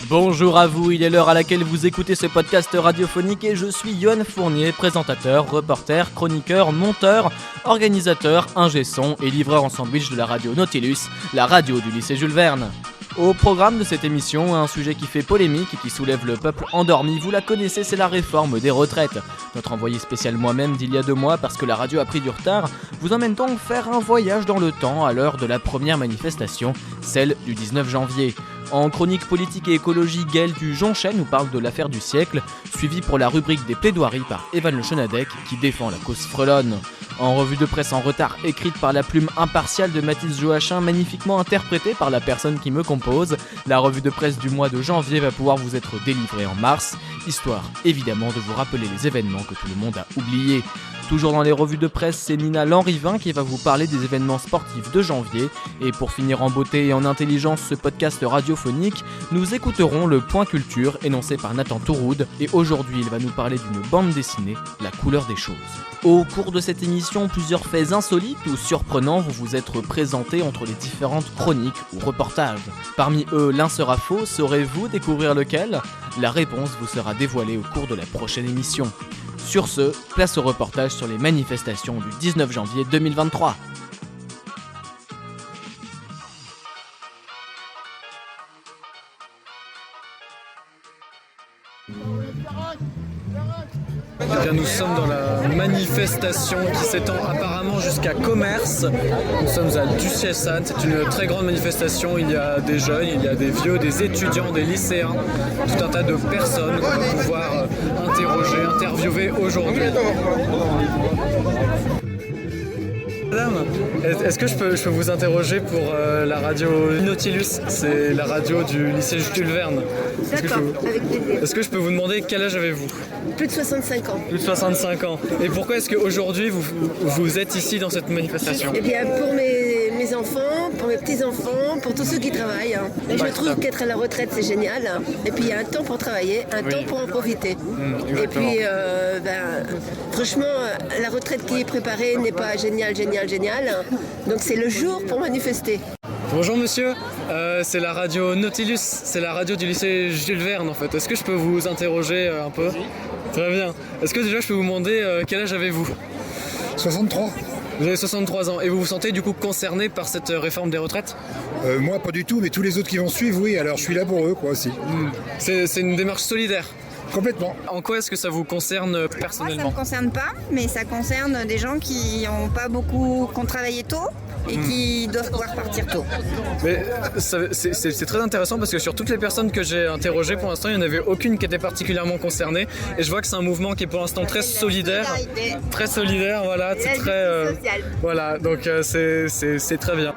Bonjour à vous, il est l'heure à laquelle vous écoutez ce podcast radiophonique et je suis Yoann Fournier, présentateur, reporter, chroniqueur, monteur, organisateur, ingé son et livreur en sandwich de la radio Nautilus, la radio du lycée Jules Verne. Au programme de cette émission, un sujet qui fait polémique et qui soulève le peuple endormi, vous la connaissez, c'est la réforme des retraites. Notre envoyé spécial moi-même d'il y a 2 mois, parce que la radio a pris du retard, vous emmène donc faire un voyage dans le temps à l'heure de la première manifestation, celle du 19 janvier. En chronique politique et écologie, Gaël du Jonchen nous parle de l'affaire du siècle, suivi pour la rubrique des plaidoiries par Evan Le Chenadec qui défend la cause frelonne. En revue de presse en retard, écrite par la plume impartiale de Mathis Joachim, magnifiquement interprétée par la personne qui me compose, la revue de presse du mois de janvier va pouvoir vous être délivrée en mars, histoire évidemment de vous rappeler les événements que tout le monde a oubliés. Toujours dans les revues de presse, c'est Nina Lanrivin qui va vous parler des événements sportifs de janvier. Et pour finir en beauté et en intelligence ce podcast radiophonique, nous écouterons le point culture énoncé par Nathan Touroud. Et aujourd'hui, il va nous parler d'une bande dessinée, La couleur des choses. Au cours de cette émission, plusieurs faits insolites ou surprenants vont vous être présentés entre les différentes chroniques ou reportages. Parmi eux, l'un sera faux, saurez-vous découvrir lequel ? La réponse vous sera dévoilée au cours de la prochaine émission. Sur ce, place au reportage sur les manifestations du 19 janvier 2023. Bien, nous sommes dans la manifestation qui s'étend apparemment jusqu'à Commerce. Nous sommes à Duchessan, c'est une très grande manifestation. Il y a des jeunes, il y a des vieux, des étudiants, des lycéens, tout un tas de personnes qu'on va pouvoir interviewer aujourd'hui. Madame, est-ce que je peux vous interroger pour la radio Nautilus? C'est la radio du lycée Jules Verne. D'accord, avec plaisir. Est-ce que je peux vous demander quel âge avez-vous? Plus de 65 ans. Plus de 65 ans. Et pourquoi est-ce qu'aujourd'hui vous êtes ici dans cette manifestation? Eh bien, pour mes enfants, pour mes petits-enfants, pour tous ceux qui travaillent. Et je trouve qu'être à la retraite, c'est génial. Et puis, il y a un temps pour travailler, un temps pour en profiter. Et puis, franchement, la retraite qui est préparée n'est pas géniale. Donc, c'est le jour pour manifester. Bonjour monsieur, c'est la radio Nautilus, c'est la radio du lycée Jules Verne en fait. Est-ce que je peux vous interroger un peu? Très bien. Est-ce que déjà je peux vous demander quel âge avez-vous? 63. Vous avez 63 ans et vous vous sentez du coup concerné par cette réforme des retraites? Moi pas du tout, mais tous les autres qui vont suivre, oui, alors je suis là pour eux quoi aussi. C'est une démarche solidaire. Complètement. En quoi est-ce que ça vous concerne personnellement? Moi, ça ne me concerne pas, mais ça concerne des gens qui ont travaillé tôt et qui doivent pouvoir partir tôt. Mais c'est très intéressant parce que sur toutes les personnes que j'ai interrogées pour l'instant, il n'y en avait aucune qui était particulièrement concernée. Et je vois que c'est un mouvement qui est pour l'instant très solidaire. Très solidaire, voilà. C'est très. Voilà, donc c'est très bien.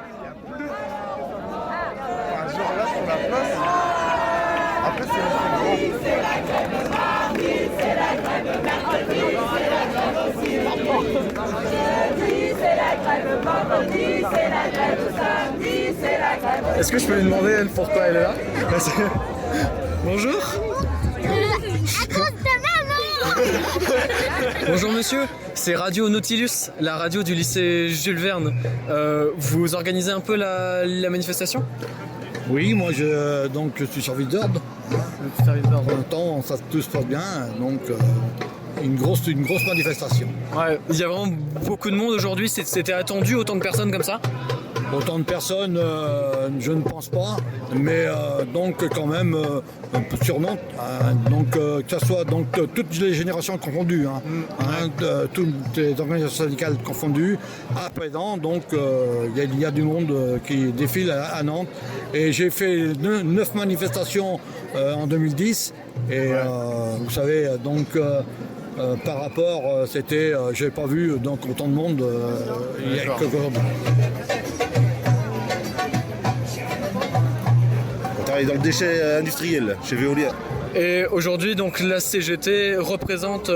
Est-ce que je peux lui demander elle pourquoi elle est là? Bonjour. Bonjour monsieur, c'est Radio Nautilus, la radio du lycée Jules Verne. Vous organisez un peu la manifestation? Oui, moi je suis service d'ordre. Pour l'instant, tout se passe bien, donc une grosse manifestation. Ouais, il y a vraiment beaucoup de monde aujourd'hui, c'était attendu autant de personnes comme ça? Autant de personnes, je ne pense pas, mais donc quand même sûrement, que ce soit toutes les générations confondues, toutes les organisations syndicales confondues, à présent, donc il y a du monde qui défile à Nantes, et j'ai fait 9 manifestations en 2010, et vous savez, donc par rapport, j'ai pas vu donc autant de monde il y a qu'aujourd'hui. Dans le déchet industriel, chez Veolia. Et aujourd'hui, donc, la CGT représente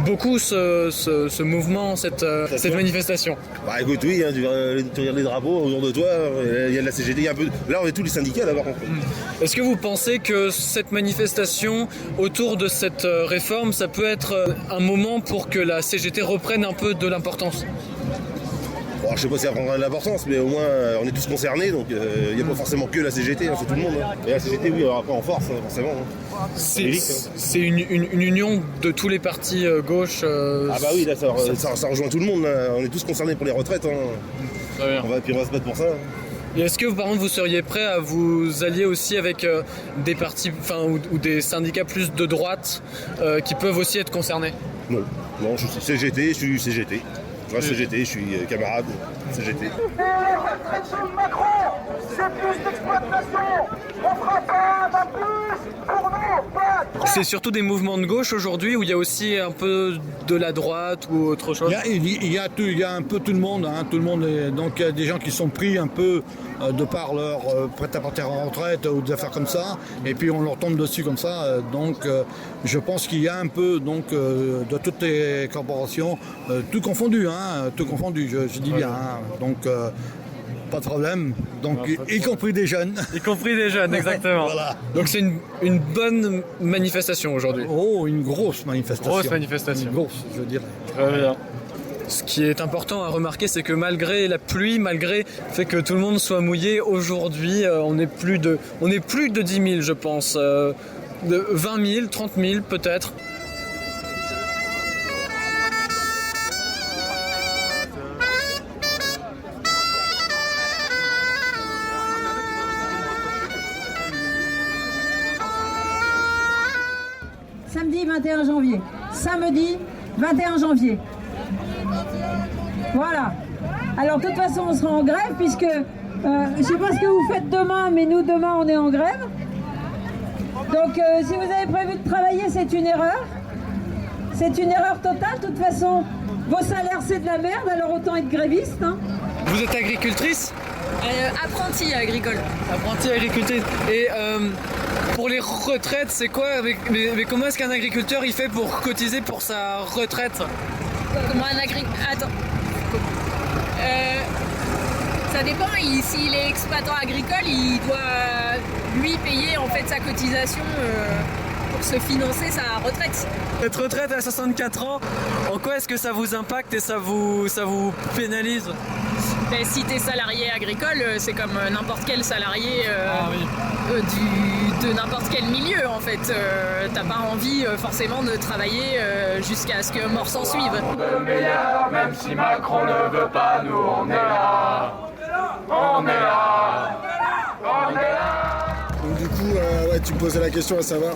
beaucoup ce mouvement, cette manifestation. Bah écoute, oui, tu regardes les drapeaux autour de toi, il y a de la CGT, il y a un peu... Là, on est tous les syndicats là-bas. Est-ce que vous pensez que cette manifestation autour de cette réforme, ça peut être un moment pour que la CGT reprenne un peu de l'importance? Bon, je sais pas si ça prendra de l'importance, mais au moins on est tous concernés, donc il n'y a pas forcément que la CGT, hein, c'est tout le monde. Hein. Et la CGT, oui, alors après en force, forcément. Hein. C'est une union de tous les partis gauche. Ah bah oui, là ça rejoint tout le monde, là. On est tous concernés pour les retraites. Hein. On va se battre pour ça. Et est-ce que par exemple vous seriez prêt à vous allier aussi avec des partis, ou des syndicats plus de droite qui peuvent aussi être concernés? Non, je suis CGT, je suis CGT. Je reste CGT, je suis camarade CGT. Macron, c'est plus d'exploitation. On fera pas plus pour nos pattes. C'est surtout des mouvements de gauche aujourd'hui où il y a aussi un peu de la droite ou autre chose? Il y a un peu tout le monde, hein, donc il y a des gens qui sont pris un peu de par leur prêt à partir en retraite ou des affaires comme ça, et puis on leur tombe dessus comme ça, donc je pense qu'il y a un peu de toutes les corporations, tout confondu, je dis bien, hein, donc pas de problème, donc y compris des jeunes. Y compris des jeunes, exactement. Voilà. Donc c'est une bonne manifestation aujourd'hui. Oh, une grosse manifestation. Une grosse, je dirais. Très bien. Ce qui est important à remarquer, c'est que malgré la pluie, malgré le fait que tout le monde soit mouillé, aujourd'hui, on est plus de 10 000, je pense. De 20 000, 30 000 peut-être. Samedi 21 janvier. Samedi 21 janvier. Voilà. Alors de toute façon on sera en grève puisque je ne sais pas ce que vous faites demain, mais nous demain on est en grève. Donc si vous avez prévu de travailler, c'est une erreur. C'est une erreur totale. De toute façon, vos salaires c'est de la merde, alors autant être gréviste. Hein. Vous êtes agricultrice? Apprentie agricole. Apprentie agricultrice. Et pour les retraites, c'est quoi mais comment est-ce qu'un agriculteur il fait pour cotiser pour sa retraite? Comment un agriculteur... Attends. Ça dépend, s'il est exploitant agricole, il doit lui payer en fait sa cotisation pour se financer sa retraite. Cette retraite à 64 ans, en quoi est-ce que ça vous impacte et ça vous pénalise? Ben, si tu es salarié agricole, c'est comme n'importe quel salarié de n'importe quel milieu en fait. T'as pas envie forcément de travailler jusqu'à ce que mort s'en suive. Le meilleur, même si Macron ne veut pas, nous on est là. On est là. On est là. Donc du coup, tu me posais la question à savoir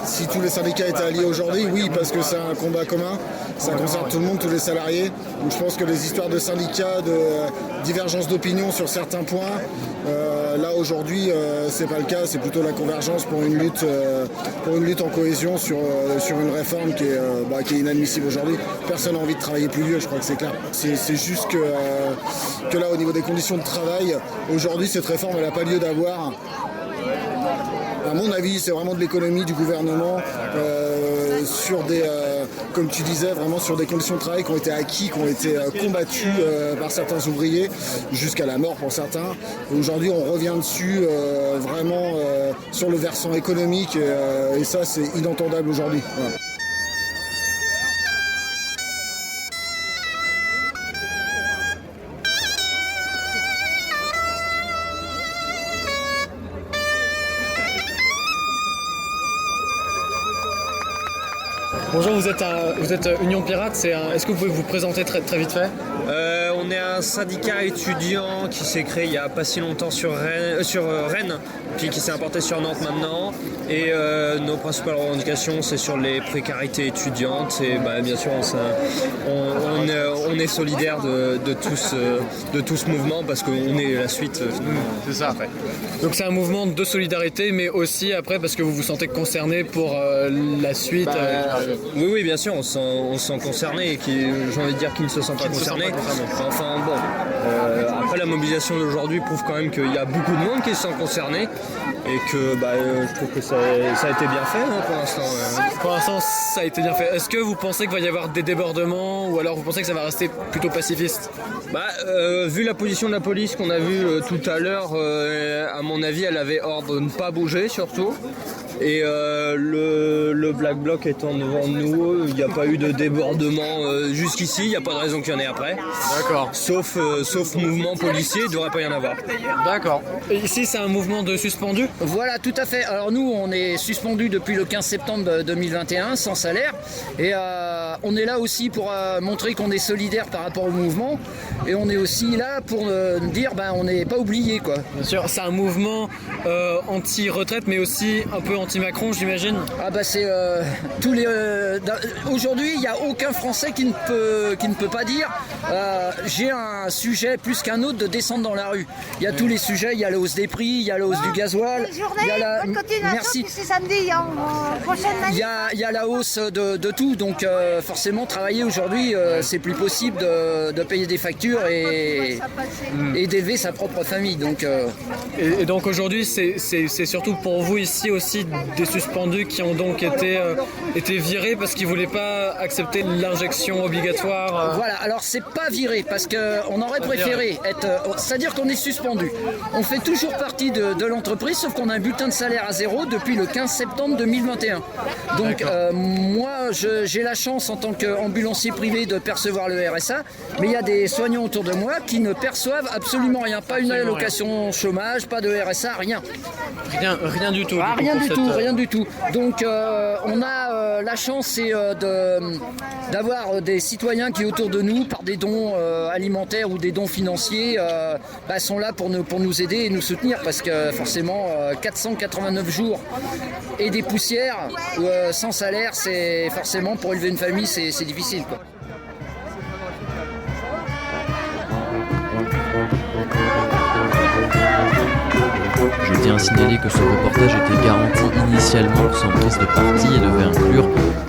si tous les syndicats étaient alliés aujourd'hui. Oui, parce que c'est un combat commun, ça concerne tout le monde, tous les salariés. Donc je pense que les histoires de syndicats, de divergence d'opinion sur certains points, là aujourd'hui c'est pas le cas, c'est plutôt la convergence pour une lutte en cohésion sur une réforme qui est inadmissible aujourd'hui. Personne n'a envie de travailler plus vieux, je crois que c'est clair. C'est juste que là au niveau des conditions de travail, aujourd'hui cette réforme elle n'a pas lieu d'avoir. À mon avis, c'est vraiment de l'économie du gouvernement sur des, comme tu disais, vraiment sur des conditions de travail qui ont été acquis, qui ont été combattues par certains ouvriers jusqu'à la mort pour certains. Aujourd'hui, on revient dessus vraiment sur le versant économique et ça, c'est inentendable aujourd'hui. Voilà. Bonjour, vous êtes Union Pirate, est-ce que vous pouvez vous présenter très vite fait? On est un syndicat étudiant qui s'est créé il n'y a pas si longtemps sur Rennes, puis qui s'est importé sur Nantes maintenant. Et nos principales revendications, c'est sur les précarités étudiantes. Et bien sûr, on est solidaire de tout ce mouvement parce qu'on est la suite. C'est ça. Après. Donc c'est un mouvement de solidarité, mais aussi après parce que vous vous sentez concerné pour la suite. Oui, bien sûr, on se sent concerné et j'ai envie de dire qu'ils ne se sentent pas concernés. Enfin bon, après la mobilisation d'aujourd'hui prouve quand même qu'il y a beaucoup de monde qui se sent concerné et que je trouve que ça a été bien fait pour l'instant. Pour l'instant, ça a été bien fait. Est-ce que vous pensez qu'il va y avoir des débordements ou alors vous pensez que ça va rester plutôt pacifiste? Vu la position de la police qu'on a vue tout à l'heure, à mon avis, elle avait ordre de ne pas bouger surtout. Et le Black Bloc étant devant nous, il n'y a pas eu de débordement jusqu'ici, il n'y a pas de raison qu'il y en ait après. D'accord. Sauf mouvement policier, il ne devrait pas y en avoir. D'accord. Et ici, c'est un mouvement de suspendu ? Voilà, tout à fait. Alors nous, on est suspendu depuis le 15 septembre 2021, sans salaire. Et on est là aussi pour montrer qu'on est solidaire par rapport au mouvement. Et on est aussi là pour dire on n'est pas oublié, quoi. Bien sûr, c'est un mouvement anti-retraite, mais aussi un peu anti-Macron, j'imagine. Ah c'est tous les. Aujourd'hui, il n'y a aucun Français qui ne peut pas dire j'ai un sujet plus qu'un autre de descendre dans la rue. Il y a tous les sujets, il y a la hausse des prix, il y a la hausse du gasoil. Il y a la... Merci. C'est samedi, prochaine manif. Il y a la hausse de tout, donc forcément travailler aujourd'hui, c'est plus possible de payer des factures et d'élever sa propre famille. Donc, et donc aujourd'hui, c'est surtout pour vous ici aussi des suspendus qui ont donc été virés parce qu'ils ne voulaient pas accepter l'injection obligatoire. Voilà, alors c'est pas viré parce qu'on aurait préféré être... c'est-à-dire qu'on est suspendu. On fait toujours partie de l'entreprise, sauf qu'on a un bulletin de salaire à zéro depuis le 15 septembre 2021. Donc moi, j'ai la chance en tant qu'ambulancier privé de percevoir le RSA, mais il y a des soignants autour de moi qui ne perçoivent absolument rien. Pas une allocation chômage, pas de RSA, rien. Rien du tout. Rien du tout. Donc on a la chance d'avoir des citoyens qui autour de nous, par des dons alimentaires ou des dons financiers, sont là pour nous aider et nous soutenir, parce que forcément 489 jours et des poussières sans salaire, c'est forcément pour élever une famille, c'est difficile, quoi. Je tiens à signaler que ce reportage était garanti initialement sans prise de parti et devait inclure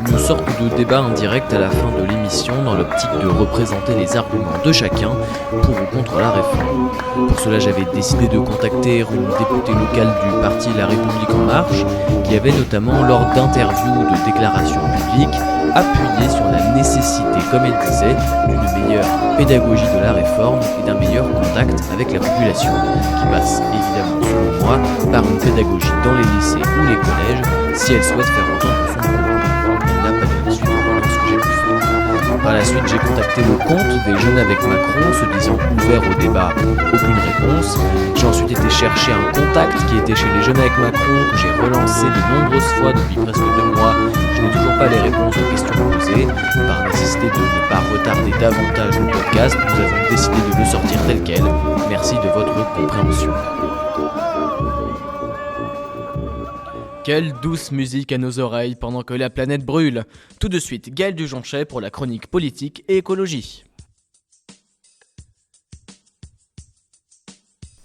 une sorte de débat indirect à la fin de l'émission dans l'optique de représenter les arguments de chacun pour ou contre la réforme. Pour cela, j'avais décidé de contacter une députée locale du parti La République En Marche qui avait notamment, lors d'interviews ou de déclarations publiques, appuyé sur la nécessité, comme elle disait, d'une meilleure pédagogie de la réforme et d'un meilleur contact avec la population, qui passe évidemment, selon moi, par une pédagogie dans les lycées ou les collèges, si elle souhaite faire entendre son propos. Il n'a pas donné suite au ce que j'ai pu faire. Par la suite, j'ai contacté le compte des Jeunes avec Macron, se disant ouvert au débat, aucune réponse. J'ai ensuite été chercher un contact qui était chez les Jeunes avec Macron, que j'ai relancé de nombreuses fois depuis presque 2 mois. Je n'ai toujours pas les réponses aux questions posées. Par nécessité de ne pas retarder davantage le podcast, nous avons décidé de le sortir tel quel. Merci de votre compréhension. Quelle douce musique à nos oreilles pendant que la planète brûle. Tout de suite, Gaël Dujonchet pour la chronique politique et écologie.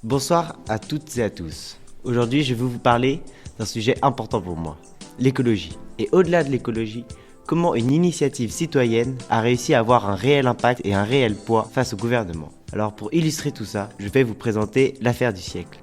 Bonsoir à toutes et à tous. Aujourd'hui, je vais vous parler d'un sujet important pour moi, l'écologie. Et au-delà de l'écologie, comment une initiative citoyenne a réussi à avoir un réel impact et un réel poids face au gouvernement. Alors pour illustrer tout ça, je vais vous présenter l'affaire du siècle.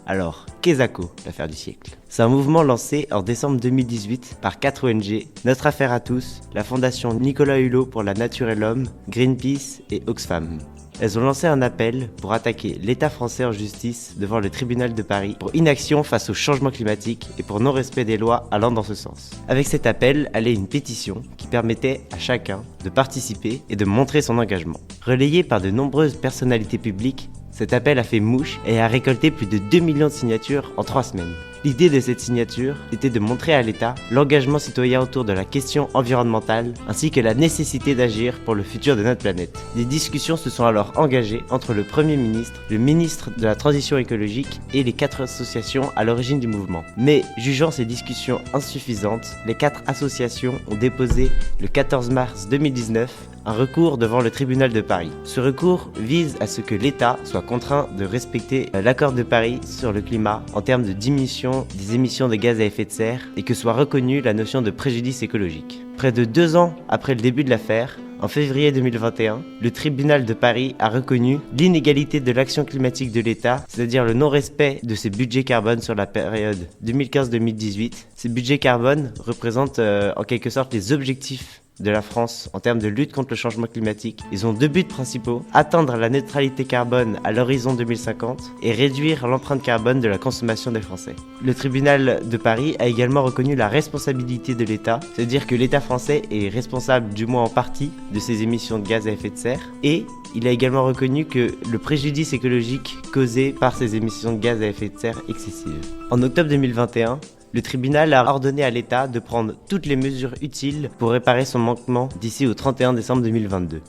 Alors, Quesaco, l'affaire du siècle. C'est un mouvement lancé en décembre 2018 par 4 ONG, Notre Affaire à tous, la Fondation Nicolas Hulot pour la Nature et l'Homme, Greenpeace et Oxfam. Elles ont lancé un appel pour attaquer l'État français en justice devant le tribunal de Paris pour inaction face au changement climatique et pour non-respect des lois allant dans ce sens. Avec cet appel allait une pétition qui permettait à chacun de participer et de montrer son engagement. Relayé par de nombreuses personnalités publiques, cet appel a fait mouche et a récolté plus de 2 millions de signatures en 3 semaines. L'idée de cette signature était de montrer à l'État l'engagement citoyen autour de la question environnementale ainsi que la nécessité d'agir pour le futur de notre planète. Des discussions se sont alors engagées entre le Premier ministre, le ministre de la Transition écologique et les 4 associations à l'origine du mouvement. Mais, jugeant ces discussions insuffisantes, les 4 associations ont déposé le 14 mars 2019 un recours devant le tribunal de Paris. Ce recours vise à ce que l'État soit contraint de respecter l'accord de Paris sur le climat en termes de diminution des émissions de gaz à effet de serre et que soit reconnue la notion de préjudice écologique. Près de 2 ans après le début de l'affaire, en février 2021, le tribunal de Paris a reconnu l'inégalité de l'action climatique de l'État, c'est-à-dire le non-respect de ses budgets carbone sur la période 2015-2018. Ces budgets carbone représentent en quelque sorte les objectifs de la France en termes de lutte contre le changement climatique. Ils ont 2 buts principaux, atteindre la neutralité carbone à l'horizon 2050 et réduire l'empreinte carbone de la consommation des Français. Le tribunal de Paris a également reconnu la responsabilité de l'État, c'est-à-dire que l'État français est responsable du moins en partie de ses émissions de gaz à effet de serre, et il a également reconnu que le préjudice écologique causé par ces émissions de gaz à effet de serre excessives. En octobre 2021, le tribunal a ordonné à l'État de prendre toutes les mesures utiles pour réparer son manquement d'ici au 31 décembre 2022.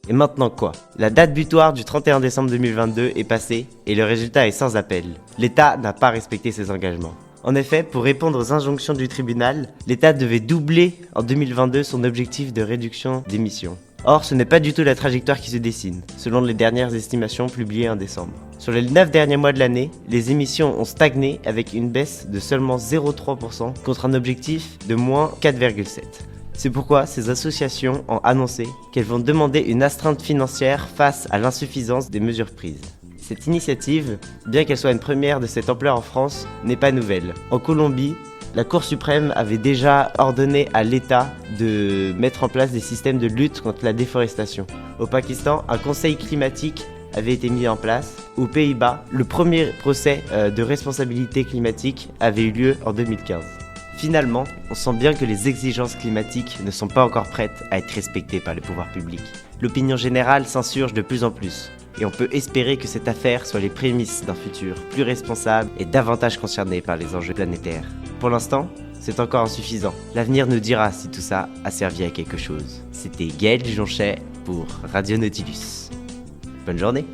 Et maintenant quoi ? La date butoir du 31 décembre 2022 est passée et le résultat est sans appel. L'État n'a pas respecté ses engagements. En effet, pour répondre aux injonctions du tribunal, l'État devait doubler en 2022 son objectif de réduction d'émissions. Or, ce n'est pas du tout la trajectoire qui se dessine, selon les dernières estimations publiées en décembre. Sur les 9 derniers mois de l'année, les émissions ont stagné avec une baisse de seulement 0,3% contre un objectif de moins 4,7%. C'est pourquoi ces associations ont annoncé qu'elles vont demander une astreinte financière face à l'insuffisance des mesures prises. Cette initiative, bien qu'elle soit une première de cette ampleur en France, n'est pas nouvelle. En Colombie, la Cour suprême avait déjà ordonné à l'État de mettre en place des systèmes de lutte contre la déforestation. Au Pakistan, un conseil climatique avait été mis en place. Aux Pays-Bas, le premier procès de responsabilité climatique avait eu lieu en 2015. Finalement, on sent bien que les exigences climatiques ne sont pas encore prêtes à être respectées par les pouvoirs publics. L'opinion générale s'insurge de plus en plus. Et on peut espérer que cette affaire soit les prémices d'un futur plus responsable et davantage concerné par les enjeux planétaires. Pour l'instant, c'est encore insuffisant. L'avenir nous dira si tout ça a servi à quelque chose. C'était Gaël Dujonchet pour Radio Nautilus. Bonne journée.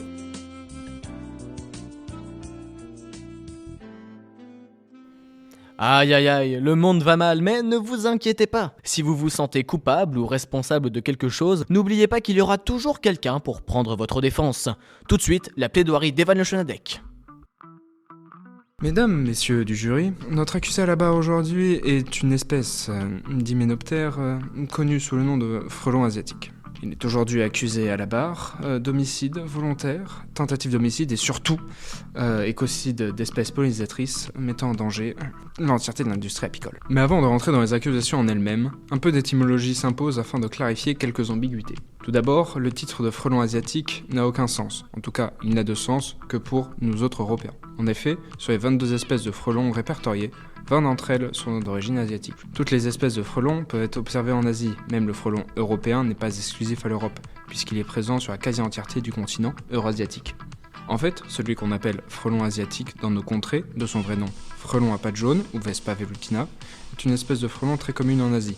Aïe aïe aïe, le monde va mal, mais ne vous inquiétez pas. Si vous vous sentez coupable ou responsable de quelque chose, n'oubliez pas qu'il y aura toujours quelqu'un pour prendre votre défense. Tout de suite, la plaidoirie d'Evan Le Chenadec. Mesdames, messieurs du jury, notre accusé à la barre aujourd'hui est une espèce d'hyménoptère connue sous le nom de frelon asiatique. Il est aujourd'hui accusé à la barre d'homicide volontaire, tentative d'homicide et surtout écocide d'espèces pollinisatrices mettant en danger l'entièreté de l'industrie apicole. Mais avant de rentrer dans les accusations en elles-mêmes, un peu d'étymologie s'impose afin de clarifier quelques ambiguïtés. Tout d'abord, le titre de frelon asiatique n'a aucun sens. En tout cas, il n'a de sens que pour nous autres Européens. En effet, sur les 22 espèces de frelons répertoriées, 20 d'entre elles sont d'origine asiatique. Toutes les espèces de frelons peuvent être observées en Asie, même le frelon européen n'est pas exclusif à l'Europe, puisqu'il est présent sur la quasi-entièreté du continent eurasiatique. En fait, celui qu'on appelle frelon asiatique dans nos contrées, de son vrai nom frelon à pattes jaunes, ou Vespa velutina, est une espèce de frelon très commune en Asie.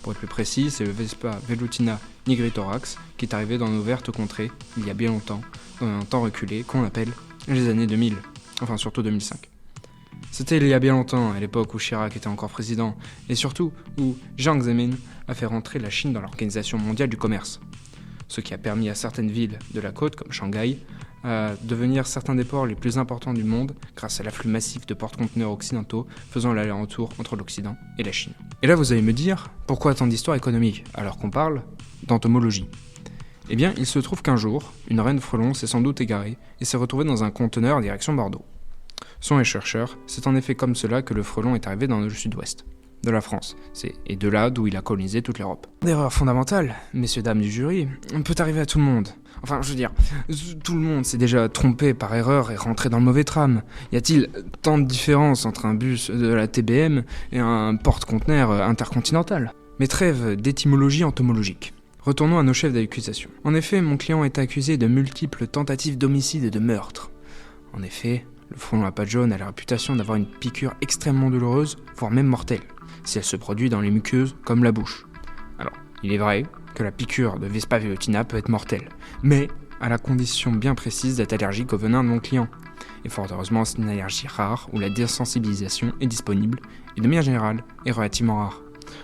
Pour être plus précis, c'est le Vespa velutina nigritorax qui est arrivé dans nos vertes contrées il y a bien longtemps, dans un temps reculé qu'on appelle les années 2000, enfin surtout 2005. C'était il y a bien longtemps, à l'époque où Chirac était encore président, et surtout où Jiang Zemin a fait rentrer la Chine dans l'Organisation mondiale du commerce, ce qui a permis à certaines villes de la côte, comme Shanghai, à devenir certains des ports les plus importants du monde grâce à l'afflux massif de porte-conteneurs occidentaux faisant l'aller-retour entre l'Occident et la Chine. Et là vous allez me dire, pourquoi tant d'histoire économique alors qu'on parle d'entomologie ? Eh bien, il se trouve qu'un jour, une reine frelon s'est sans doute égarée et s'est retrouvée dans un conteneur en direction Bordeaux. Selon les chercheurs, c'est en effet comme cela que le frelon est arrivé dans le sud-ouest de la France, et de là d'où il a colonisé toute l'Europe. L'erreur fondamentale, messieurs dames du jury, peut arriver à tout le monde. Enfin, je veux dire, tout le monde s'est déjà trompé par erreur et rentré dans le mauvais tram. Y a-t-il tant de différence entre un bus de la TBM et un porte-conteneur intercontinental ? Mais trêve d'étymologie entomologique. Retournons à nos chefs d'accusation. En effet, mon client est accusé de multiples tentatives d'homicide et de meurtre. En effet, le frelon à pattes jaunes a la réputation d'avoir une piqûre extrêmement douloureuse, voire même mortelle, si elle se produit dans les muqueuses comme la bouche. Alors, il est vrai que la piqûre de Vespa velutina peut être mortelle, mais à la condition bien précise d'être allergique au venin de mon client. Et fort heureusement, c'est une allergie rare où la désensibilisation est disponible et de manière générale est relativement rare.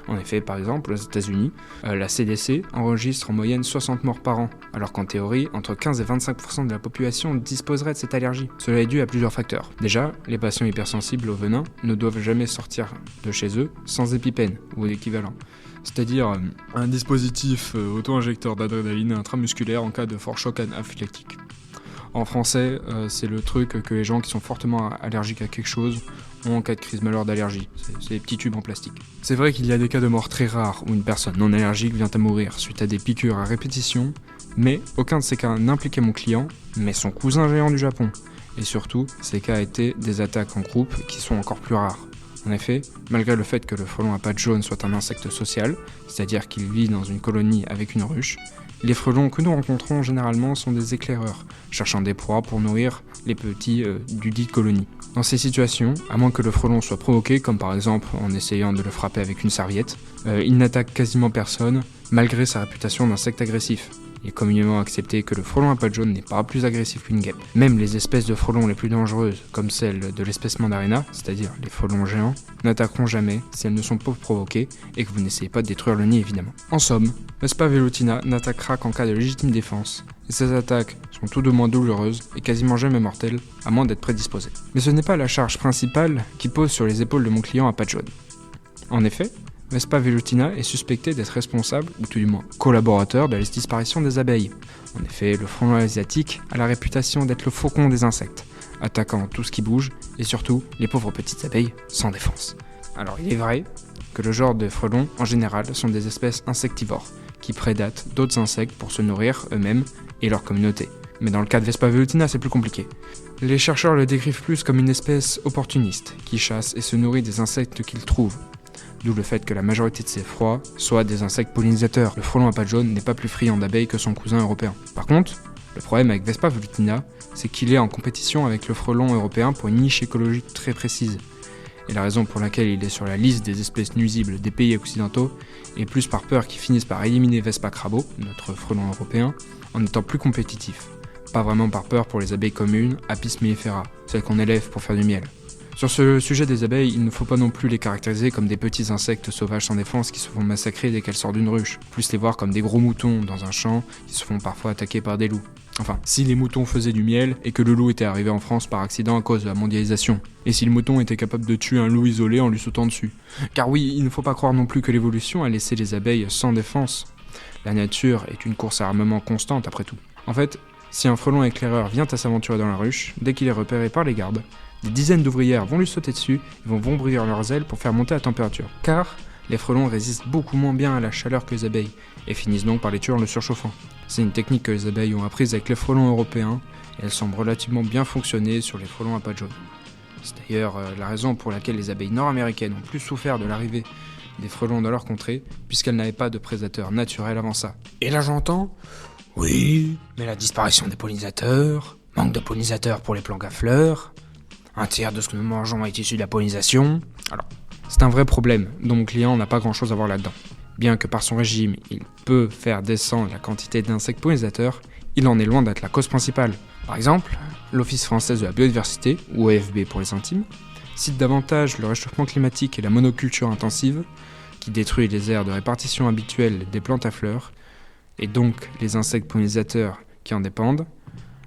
En effet, par exemple, aux États-Unis, la CDC enregistre en moyenne 60 morts par an, alors qu'en théorie, entre 15 et 25% de la population disposerait de cette allergie. Cela est dû à plusieurs facteurs. Déjà, les patients hypersensibles au venin ne doivent jamais sortir de chez eux sans épipène ou l'équivalent, c'est-à-dire un dispositif auto-injecteur d'adrénaline intramusculaire en cas de fort choc anaphylactique. En français, c'est le truc que les gens qui sont fortement allergiques à quelque chose ont en cas de crise majeure d'allergie. C'est des petits tubes en plastique. C'est vrai qu'il y a des cas de mort très rares où une personne non allergique vient à mourir suite à des piqûres à répétition, mais aucun de ces cas n'impliquait mon client, mais son cousin géant du Japon. Et surtout, ces cas étaient des attaques en groupe qui sont encore plus rares. En effet, malgré le fait que le frelon à pattes jaunes soit un insecte social, c'est-à-dire qu'il vit dans une colonie avec une ruche, les frelons que nous rencontrons généralement sont des éclaireurs, cherchant des proies pour nourrir les petits du dit colonie. Dans ces situations, à moins que le frelon soit provoqué, comme par exemple en essayant de le frapper avec une serviette, il n'attaque quasiment personne, malgré sa réputation d'insecte agressif. Il est communément accepté que le frelon à pattes jaunes n'est pas plus agressif qu'une guêpe. Même les espèces de frelons les plus dangereuses, comme celles de l'espèce Mandarina, c'est-à-dire les frelons géants, n'attaqueront jamais si elles ne sont pas provoquées et que vous n'essayez pas de détruire le nid évidemment. En somme, Vespa velutina n'attaquera qu'en cas de légitime défense, et ces attaques sont tout de moins douloureuses et quasiment jamais mortelles, à moins d'être prédisposées. Mais ce n'est pas la charge principale qui pose sur les épaules de mon client à pattes jaunes. En effet, Vespa velutina est suspecté d'être responsable, ou tout du moins collaborateur, de la disparition des abeilles. En effet, le frelon asiatique a la réputation d'être le faucon des insectes, attaquant tout ce qui bouge, et surtout les pauvres petites abeilles sans défense. Alors il est vrai que le genre de frelons, en général, sont des espèces insectivores, qui prédatent d'autres insectes pour se nourrir eux-mêmes et leur communauté. Mais dans le cas de Vespa velutina, c'est plus compliqué. Les chercheurs le décrivent plus comme une espèce opportuniste, qui chasse et se nourrit des insectes qu'il trouve. D'où le fait que la majorité de ses proies soient des insectes pollinisateurs. Le frelon à pattes jaunes n'est pas plus friand d'abeilles que son cousin européen. Par contre, le problème avec Vespa velutina, c'est qu'il est en compétition avec le frelon européen pour une niche écologique très précise. Et la raison pour laquelle il est sur la liste des espèces nuisibles des pays occidentaux est plus par peur qu'ils finissent par éliminer Vespa crabo, notre frelon européen, en étant plus compétitif. Pas vraiment par peur pour les abeilles communes, Apis mellifera, celles qu'on élève pour faire du miel. Sur ce sujet des abeilles, il ne faut pas non plus les caractériser comme des petits insectes sauvages sans défense qui se font massacrer dès qu'elles sortent d'une ruche, plus les voir comme des gros moutons dans un champ qui se font parfois attaquer par des loups. Enfin, si les moutons faisaient du miel et que le loup était arrivé en France par accident à cause de la mondialisation, et si le mouton était capable de tuer un loup isolé en lui sautant dessus. Car oui, il ne faut pas croire non plus que l'évolution a laissé les abeilles sans défense. La nature est une course à armement constante après tout. En fait, si un frelon éclaireur vient à s'aventurer dans la ruche, dès qu'il est repéré par les gardes, des dizaines d'ouvrières vont lui sauter dessus et vont ouvrir leurs ailes pour faire monter la température. Car les frelons résistent beaucoup moins bien à la chaleur que les abeilles et finissent donc par les tuer en le surchauffant. C'est une technique que les abeilles ont apprise avec les frelons européens et elle semble relativement bien fonctionner sur les frelons à pattes jaunes. C'est d'ailleurs la raison pour laquelle les abeilles nord-américaines ont plus souffert de l'arrivée des frelons dans leur contrée, puisqu'elles n'avaient pas de prédateurs naturels avant ça. Et là j'entends, oui, mais la disparition des pollinisateurs, manque de pollinisateurs pour les plantes à fleurs, un tiers de ce que nous mangeons est issu de la pollinisation. Alors, c'est un vrai problème dont mon client n'a pas grand chose à voir là-dedans. Bien que par son régime, il peut faire descendre la quantité d'insectes pollinisateurs, il en est loin d'être la cause principale. Par exemple, l'Office français de la biodiversité, ou OFB pour les intimes, cite davantage le réchauffement climatique et la monoculture intensive, qui détruit les aires de répartition habituelles des plantes à fleurs, et donc les insectes pollinisateurs qui en dépendent,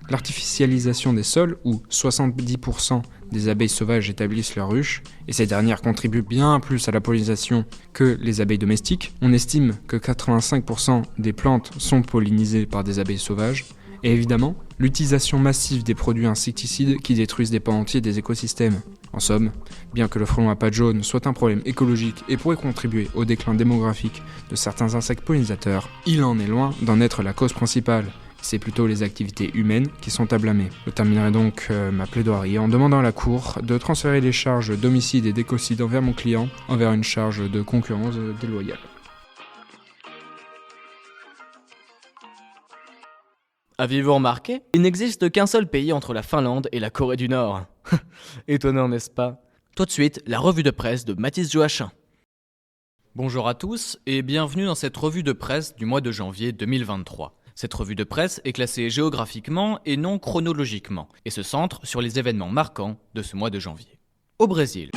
l'artificialisation des sols, où 70% des abeilles sauvages établissent leurs ruches, et ces dernières contribuent bien plus à la pollinisation que les abeilles domestiques. On estime que 85% des plantes sont pollinisées par des abeilles sauvages, et évidemment, l'utilisation massive des produits insecticides qui détruisent des pans entiers des écosystèmes. En somme, bien que le frelon à pattes jaunes soit un problème écologique et pourrait contribuer au déclin démographique de certains insectes pollinisateurs, il en est loin d'en être la cause principale. C'est plutôt les activités humaines qui sont à blâmer. Je terminerai donc ma plaidoirie en demandant à la Cour de transférer les charges d'homicide et d'écocide envers mon client envers une charge de concurrence déloyale. Aviez-vous remarqué ? Il n'existe qu'un seul pays entre la Finlande et la Corée du Nord. Étonnant, n'est-ce pas ? Tout de suite, la revue de presse de Mathis Joachim. Bonjour à tous et bienvenue dans cette revue de presse du mois de janvier 2023. Cette revue de presse est classée géographiquement et non chronologiquement et se centre sur les événements marquants de ce mois de janvier. Au Brésil.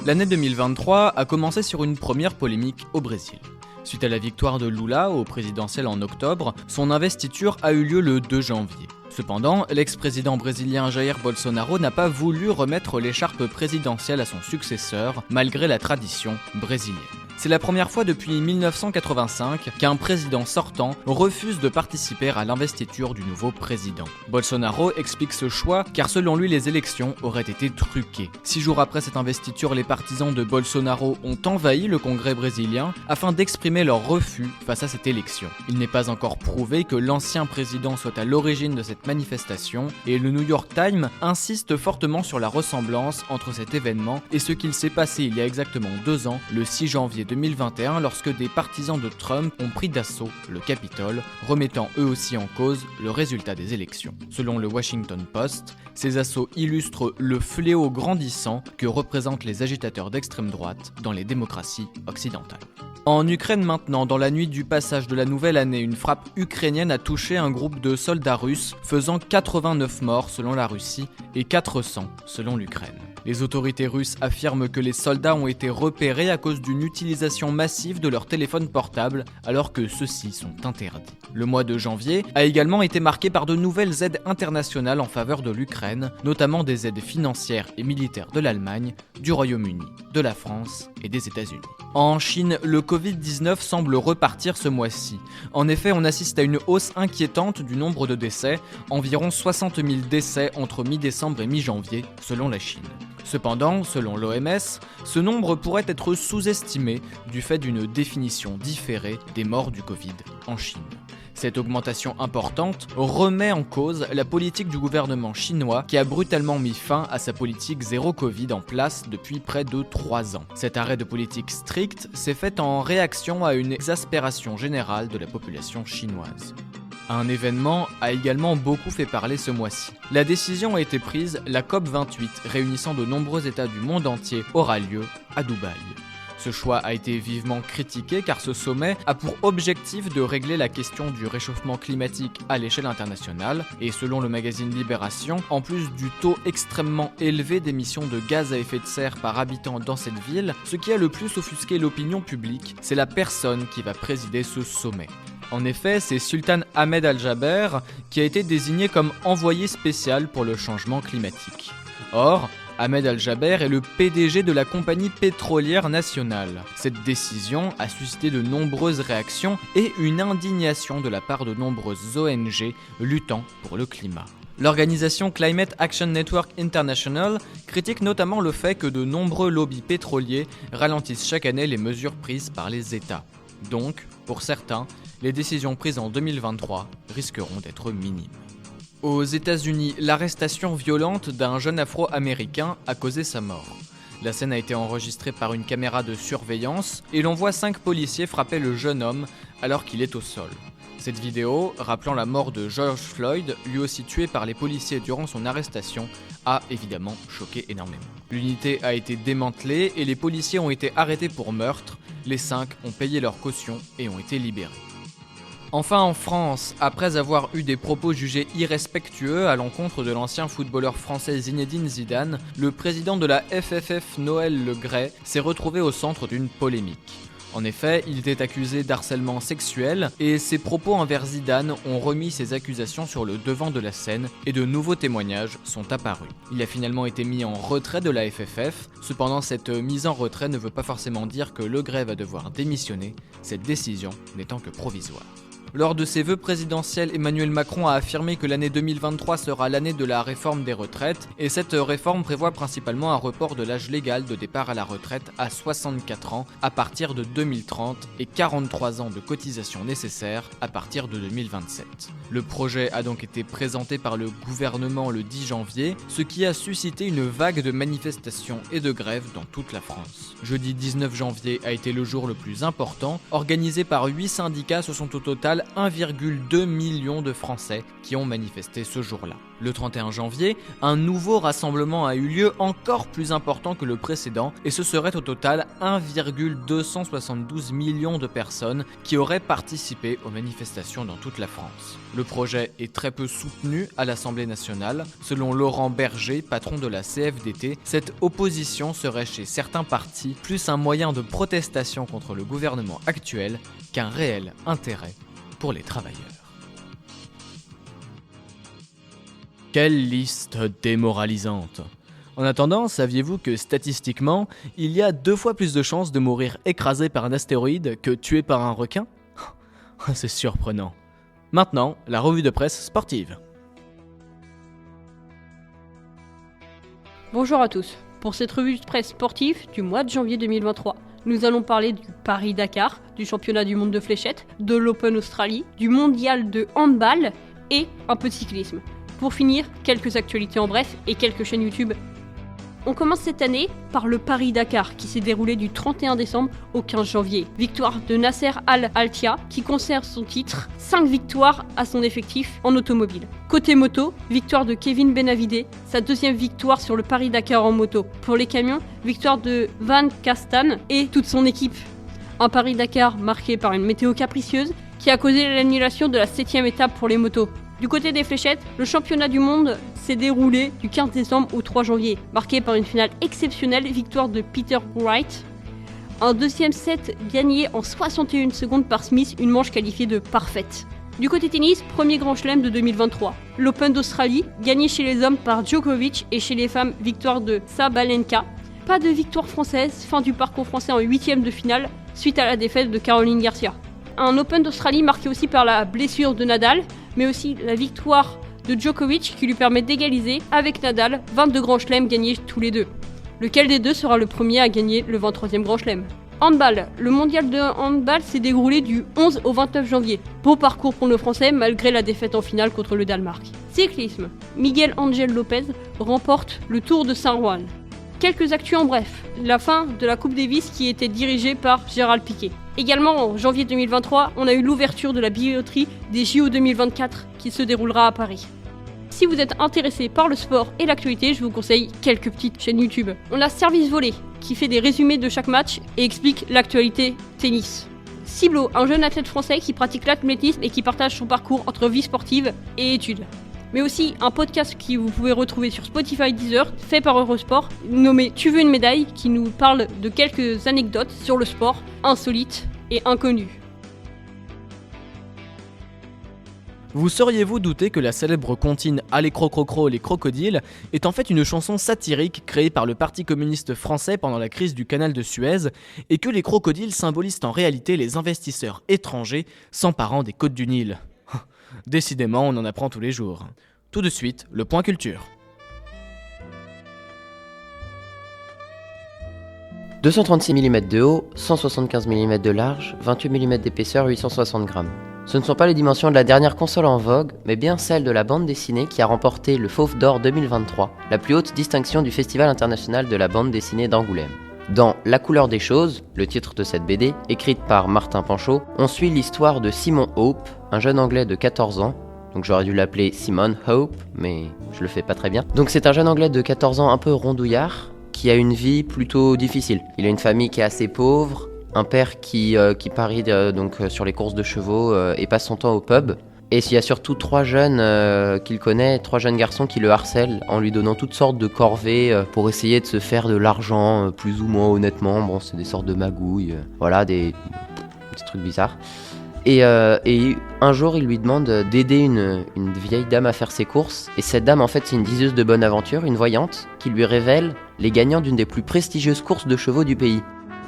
L'année 2023 a commencé sur une première polémique au Brésil. Suite à la victoire de Lula au présidentiel en octobre, son investiture a eu lieu le 2 janvier. Cependant, l'ex-président brésilien Jair Bolsonaro n'a pas voulu remettre l'écharpe présidentielle à son successeur, malgré la tradition brésilienne. C'est la première fois depuis 1985 qu'un président sortant refuse de participer à l'investiture du nouveau président. Bolsonaro explique ce choix car selon lui les élections auraient été truquées. 6 jours après cette investiture, les partisans de Bolsonaro ont envahi le Congrès brésilien afin d'exprimer leur refus face à cette élection. Il n'est pas encore prouvé que l'ancien président soit à l'origine de cette manifestation et le New York Times insiste fortement sur la ressemblance entre cet événement et ce qu'il s'est passé il y a exactement 2 ans, le 6 janvier 2021, lorsque des partisans de Trump ont pris d'assaut le Capitole, remettant eux aussi en cause le résultat des élections. Selon le Washington Post, ces assauts illustrent le fléau grandissant que représentent les agitateurs d'extrême droite dans les démocraties occidentales. En Ukraine maintenant, dans la nuit du passage de la nouvelle année, une frappe ukrainienne a touché un groupe de soldats russes, faisant 89 morts selon la Russie et 400 selon l'Ukraine. Les autorités russes affirment que les soldats ont été repérés à cause d'une utilisation massive de leurs téléphones portables, alors que ceux-ci sont interdits. Le mois de janvier a également été marqué par de nouvelles aides internationales en faveur de l'Ukraine, notamment des aides financières et militaires de l'Allemagne, du Royaume-Uni, de la France et des États-Unis. En Chine, le Covid-19 semble repartir ce mois-ci. En effet, on assiste à une hausse inquiétante du nombre de décès, environ 60 000 décès entre mi-décembre et mi-janvier, selon la Chine. Cependant, selon l'OMS, ce nombre pourrait être sous-estimé du fait d'une définition différée des morts du Covid en Chine. Cette augmentation importante remet en cause la politique du gouvernement chinois qui a brutalement mis fin à sa politique zéro Covid en place depuis près de 3 ans. Cet arrêt de politique stricte s'est fait en réaction à une exaspération générale de la population chinoise. Un événement a également beaucoup fait parler ce mois-ci. La décision a été prise, la COP28, réunissant de nombreux États du monde entier, aura lieu à Dubaï. Ce choix a été vivement critiqué car ce sommet a pour objectif de régler la question du réchauffement climatique à l'échelle internationale et selon le magazine Libération, en plus du taux extrêmement élevé d'émissions de gaz à effet de serre par habitant dans cette ville, ce qui a le plus offusqué l'opinion publique, c'est la personne qui va présider ce sommet. En effet, c'est Sultan Ahmed Al-Jaber qui a été désigné comme envoyé spécial pour le changement climatique. Or, Ahmed Al-Jaber est le PDG de la compagnie pétrolière nationale. Cette décision a suscité de nombreuses réactions et une indignation de la part de nombreuses ONG luttant pour le climat. L'organisation Climate Action Network International critique notamment le fait que de nombreux lobbies pétroliers ralentissent chaque année les mesures prises par les États. Donc, pour certains, les décisions prises en 2023 risqueront d'être minimes. Aux États-Unis, l'arrestation violente d'un jeune Afro-Américain a causé sa mort. La scène a été enregistrée par une caméra de surveillance et l'on voit 5 policiers frapper le jeune homme alors qu'il est au sol. Cette vidéo, rappelant la mort de George Floyd, lui aussi tué par les policiers durant son arrestation, a évidemment choqué énormément. L'unité a été démantelée et les policiers ont été arrêtés pour meurtre. Les 5 ont payé leur caution et ont été libérés. Enfin en France, après avoir eu des propos jugés irrespectueux à l'encontre de l'ancien footballeur français Zinedine Zidane, le président de la FFF Noël Le Graët s'est retrouvé au centre d'une polémique. En effet, il était accusé d'harcèlement sexuel et ses propos envers Zidane ont remis ces accusations sur le devant de la scène et de nouveaux témoignages sont apparus. Il a finalement été mis en retrait de la FFF, cependant cette mise en retrait ne veut pas forcément dire que Le Graët va devoir démissionner, cette décision n'étant que provisoire. Lors de ses vœux présidentiels, Emmanuel Macron a affirmé que l'année 2023 sera l'année de la réforme des retraites et cette réforme prévoit principalement un report de l'âge légal de départ à la retraite à 64 ans à partir de 2030 et 43 ans de cotisation nécessaires à partir de 2027. Le projet a donc été présenté par le gouvernement le 10 janvier, ce qui a suscité une vague de manifestations et de grèves dans toute la France. Jeudi 19 janvier a été le jour le plus important, organisé par 8 syndicats, ce sont au total 1,2 million de Français qui ont manifesté ce jour-là. Le 31 janvier, un nouveau rassemblement a eu lieu encore plus important que le précédent et ce serait au total 1,272 million de personnes qui auraient participé aux manifestations dans toute la France. Le projet est très peu soutenu à l'Assemblée nationale. Selon Laurent Berger, patron de la CFDT, cette opposition serait chez certains partis plus un moyen de protestation contre le gouvernement actuel qu'un réel intérêt pour les travailleurs. Quelle liste démoralisante! En attendant, saviez-vous que statistiquement, il y a 2 fois plus de chances de mourir écrasé par un astéroïde que tué par un requin ? C'est surprenant. Maintenant, la revue de presse sportive. Bonjour à tous. Pour cette revue de presse sportive du mois de janvier 2023, nous allons parler du Paris-Dakar, du championnat du monde de fléchettes, de l'Open Australie, du mondial de handball et un peu de cyclisme. Pour finir, quelques actualités en bref et quelques chaînes YouTube. On commence cette année par le Paris-Dakar qui s'est déroulé du 31 décembre au 15 janvier. Victoire de Nasser Al-Attiyah qui conserve son titre, 5 victoires à son effectif en automobile. Côté moto, victoire de Kevin Benavidez, sa 2e victoire sur le Paris-Dakar en moto. Pour les camions, victoire de Van Kastan et toute son équipe. Un Paris-Dakar marqué par une météo capricieuse qui a causé l'annulation de la 7e étape pour les motos. Du côté des fléchettes, le championnat du monde s'est déroulé du 15 décembre au 3 janvier, marqué par une finale exceptionnelle, victoire de Peter Wright. Un 2e set gagné en 61 secondes par Smith, une manche qualifiée de parfaite. Du côté tennis, premier grand chelem de 2023. L'Open d'Australie, gagné chez les hommes par Djokovic et chez les femmes, victoire de Sabalenka. Pas de victoire française, fin du parcours français en 8e de finale, suite à la défaite de Caroline Garcia. Un Open d'Australie marqué aussi par la blessure de Nadal, mais aussi la victoire de Djokovic qui lui permet d'égaliser avec Nadal 22 grands chelems gagnés tous les deux. Lequel des deux sera le premier à gagner le 23e grand chelem ? Handball. Le mondial de handball s'est déroulé du 11 au 29 janvier. Beau parcours pour nos Français malgré la défaite en finale contre le Danemark. Cyclisme. Miguel Ángel López remporte le Tour de San Juan. Quelques actus en bref. La fin de la Coupe Davis qui était dirigée par Gérald Piquet. Également en janvier 2023, on a eu l'ouverture de la billetterie des JO 2024 qui se déroulera à Paris. Si vous êtes intéressé par le sport et l'actualité, je vous conseille quelques petites chaînes YouTube. On a Service Volley qui fait des résumés de chaque match et explique l'actualité tennis. Ciblo, un jeune athlète français qui pratique l'athlétisme et qui partage son parcours entre vie sportive et études. Mais aussi un podcast que vous pouvez retrouver sur Spotify Deezer, fait par Eurosport, nommé Tu veux une médaille, qui nous parle de quelques anecdotes sur le sport, insolites et inconnues. Vous sauriez-vous douter que la célèbre comptine Allez crocrocro les crocodiles est en fait une chanson satirique créée par le Parti communiste français pendant la crise du canal de Suez et que les crocodiles symbolisent en réalité les investisseurs étrangers s'emparant des côtes du Nil. Décidément, on en apprend tous les jours. Tout de suite, le point culture. 236 mm de haut, 175 mm de large, 28 mm d'épaisseur, 860 grammes. Ce ne sont pas les dimensions de la dernière console en vogue, mais bien celles de la bande dessinée qui a remporté le Fauve d'Or 2023, la plus haute distinction du Festival international de la bande dessinée d'Angoulême. Dans La couleur des choses, le titre de cette BD, écrite par Martin Panchaud, on suit l'histoire de Simon Hope, un jeune anglais de 14 ans, donc j'aurais dû l'appeler Simon Hope, mais je le fais pas très bien. Donc c'est un jeune anglais de 14 ans un peu rondouillard, qui a une vie plutôt difficile. Il a une famille qui est assez pauvre, un père qui parie donc sur les courses de chevaux et passe son temps au pub. Et il y a surtout 3 jeunes qu'il connaît, 3 jeunes garçons qui le harcèlent en lui donnant toutes sortes de corvées pour essayer de se faire de l'argent plus ou moins honnêtement. Bon, c'est des sortes de magouilles, voilà, des trucs bizarres. Et un jour, il lui demande d'aider une vieille dame à faire ses courses. Et cette dame, en fait, c'est une diseuse de bonne aventure, une voyante, qui lui révèle les gagnants d'une des plus prestigieuses courses de chevaux du pays.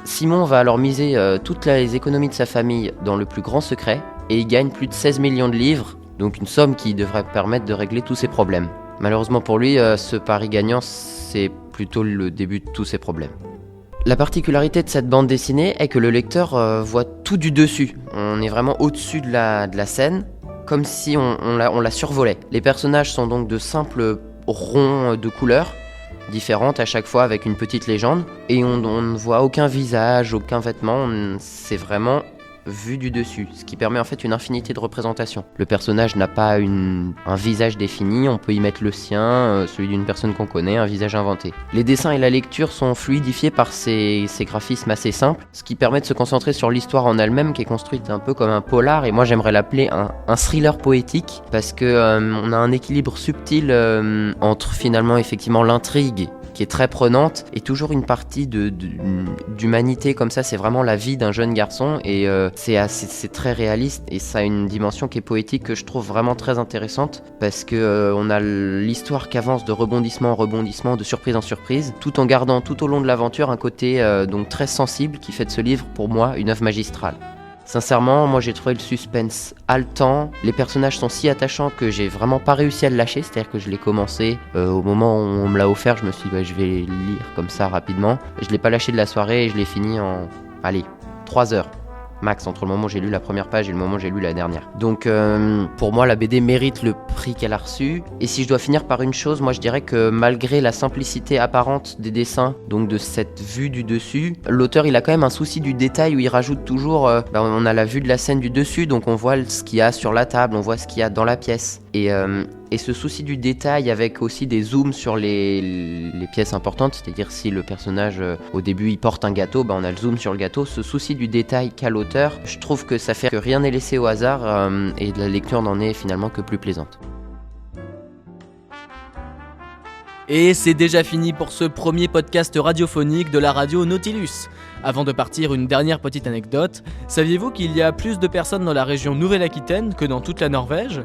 Simon va alors miser toutes les économies de sa famille dans le plus grand secret. Et il gagne plus de 16 millions de livres, donc une somme qui devrait permettre de régler tous ses problèmes. Malheureusement pour lui, ce pari gagnant, c'est plutôt le début de tous ses problèmes. La particularité de cette bande dessinée est que le lecteur voit tout du dessus. On est vraiment au-dessus de la scène, comme si on la survolait. Les personnages sont donc de simples ronds de couleurs, différentes à chaque fois avec une petite légende, et on ne voit aucun visage, aucun vêtement, c'est vraiment vu du dessus, ce qui permet en fait une infinité de représentations. Le personnage n'a pas un visage défini, on peut y mettre le sien, celui d'une personne qu'on connaît, un visage inventé. Les dessins et la lecture sont fluidifiés par ces graphismes assez simples, ce qui permet de se concentrer sur l'histoire en elle-même qui est construite un peu comme un polar, et moi j'aimerais l'appeler un thriller poétique, parce que on a un équilibre subtil entre finalement effectivement l'intrigue qui est très prenante, et toujours une partie d'humanité comme ça. C'est vraiment la vie d'un jeune garçon, et c'est très réaliste, et ça a une dimension qui est poétique que je trouve vraiment très intéressante, parce que on a l'histoire qui avance de rebondissement en rebondissement, de surprise en surprise, tout en gardant tout au long de l'aventure un côté donc très sensible qui fait de ce livre pour moi une œuvre magistrale. Sincèrement, moi j'ai trouvé le suspense haletant, les personnages sont si attachants que j'ai vraiment pas réussi à le lâcher, c'est-à-dire que je l'ai commencé au moment où on me l'a offert, je me suis dit je vais le lire comme ça rapidement, je l'ai pas lâché de la soirée et je l'ai fini en 3 heures max, entre le moment où j'ai lu la première page et le moment où j'ai lu la dernière. Donc pour moi la BD mérite le prix qu'elle a reçu, et si je dois finir par une chose, moi je dirais que malgré la simplicité apparente des dessins, donc de cette vue du dessus, l'auteur il a quand même un souci du détail où il rajoute toujours, on a la vue de la scène du dessus, donc on voit ce qu'il y a sur la table, on voit ce qu'il y a dans la pièce, et ce souci du détail avec aussi des zooms sur les pièces importantes, c'est-à-dire si le personnage au début il porte un gâteau, on a le zoom sur le gâteau, ce souci du détail qu'a l'auteur, je trouve que ça fait que rien n'est laissé au hasard, et la lecture n'en est finalement que plus plaisante. Et c'est déjà fini pour ce premier podcast radiophonique de la radio Nautilus. Avant de partir, une dernière petite anecdote. Saviez-vous qu'il y a plus de personnes dans la région Nouvelle-Aquitaine que dans toute la Norvège ?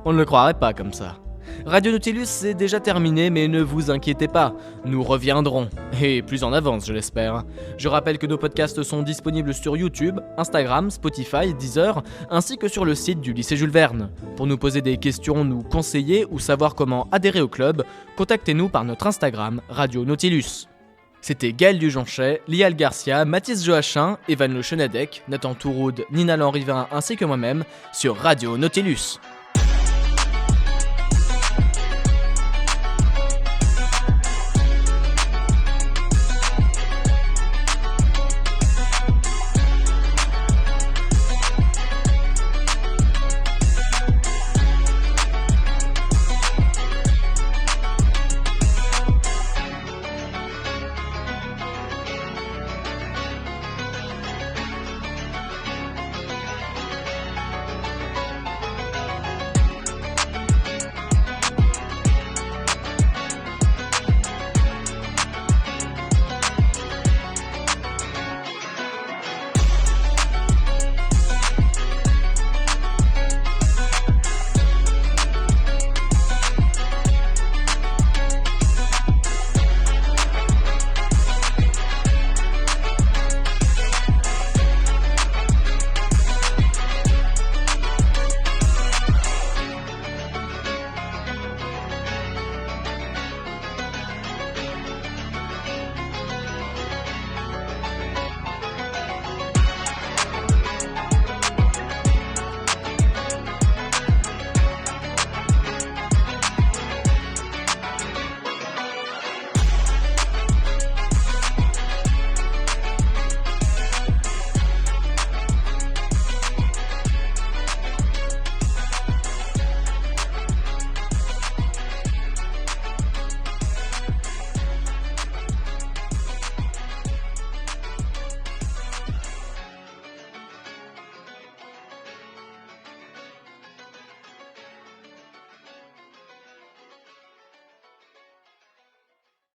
On ne le croirait pas comme ça. Radio Nautilus, c'est déjà terminé, mais ne vous inquiétez pas, nous reviendrons. Et plus en avance, je l'espère. Je rappelle que nos podcasts sont disponibles sur YouTube, Instagram, Spotify, Deezer, ainsi que sur le site du lycée Jules Verne. Pour nous poser des questions, nous conseiller ou savoir comment adhérer au club, contactez-nous par notre Instagram, Radio Nautilus. C'était Gaël Dujonchet, Lial Garcia, Mathis Joachim, Evan Le Chenadec, Nathan Touroud, Nina Lanrivin ainsi que moi-même sur Radio Nautilus.